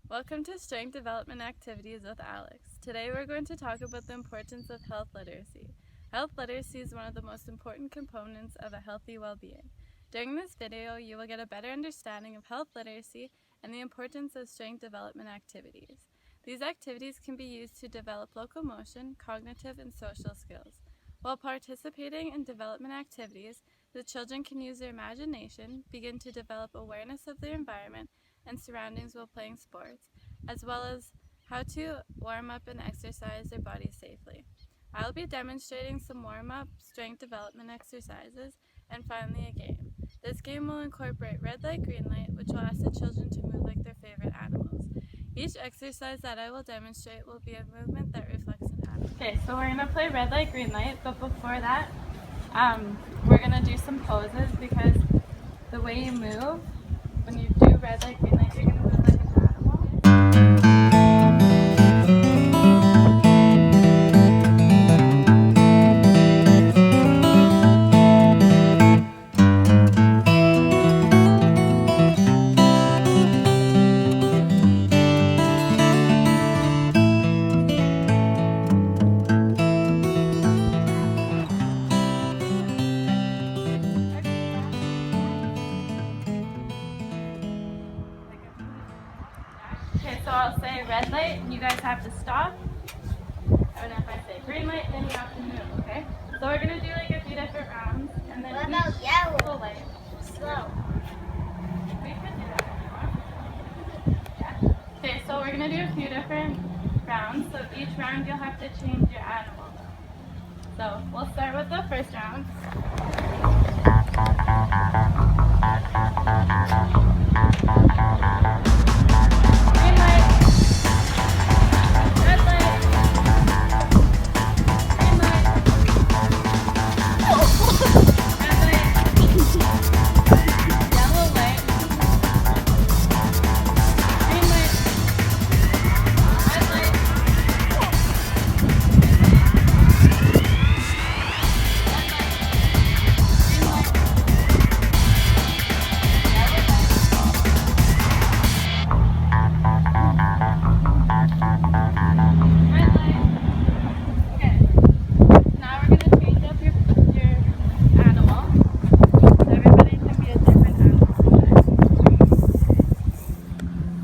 Welcome to Strength Development Activities with Alex. Today we're going to talk about the importance of health literacy. Health literacy is one of the most important components of a healthy well-being. During this video, you will get a better understanding of health literacy and the importance of strength development activities. These activities can be used to develop locomotion, cognitive, and social skills. While participating in development activities, the children can use their imagination, begin to develop awareness of their environment and surroundings while playing sports, as well as how to warm up and exercise their bodies safely. I'll be demonstrating some warm-up, strength development exercises, and finally a game. This game will incorporate red light, green light, which will ask the children to move like their favorite animals. Each exercise that I will demonstrate will be a movement that reflects an animal. Okay, so we're going to play red light, green light, but before that, we're going to do some poses because the way you move, when you do red light, green light, you're going to move like an animal. Okay, so I'll say red light, and you guys have to stop. And if I say green light, then you have to move, okay? So we're going to do like a few different rounds, and then What about yellow? light. Slow. We could do that if you want. Yeah. Okay, so we're going to do a few different rounds. So each round you'll have to change your animal. So we'll start with the first round.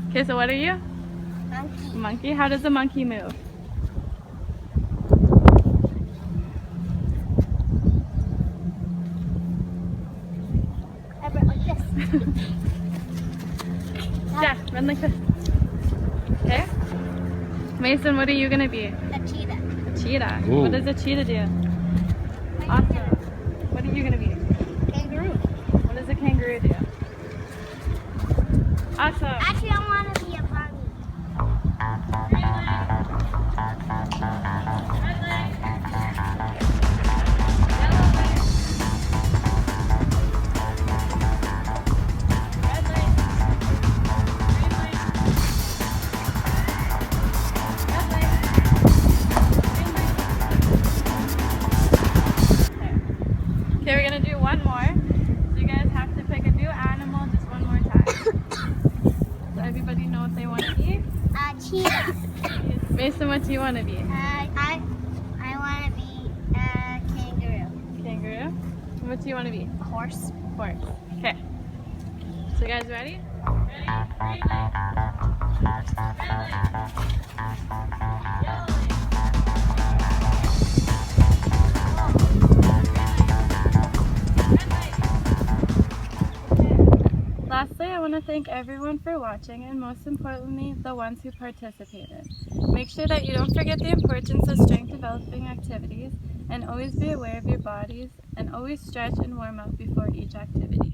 Okay, so what are you? Monkey. Monkey? How does a monkey move? I went like this. Yeah, run like this. Okay? Mason, what are you gonna be? A cheetah. A cheetah. Ooh. What does a cheetah do? Awesome. What are you gonna be? Kangaroo. What does a kangaroo do? Awesome. Actually, I want to be a bunny. Green light. Red light. Yellow light. Red light. Green light. Red light. Green light. Okay, we're gonna do one more. So you guys have to pick a new animal just one more time. So everybody know what they want to be? Cheetah. Mason, what do you want to be? I want to be a kangaroo. Kangaroo. What do you want to be? A horse. Horse. Okay. So you guys ready? Ready? Green light. Red light. Yellow light. Red light. Okay. Lastly, I want to thank everyone for watching and most importantly, the ones who participated. Make sure that you don't forget the importance of strength developing activities and always be aware of your bodies and always stretch and warm up before each activity.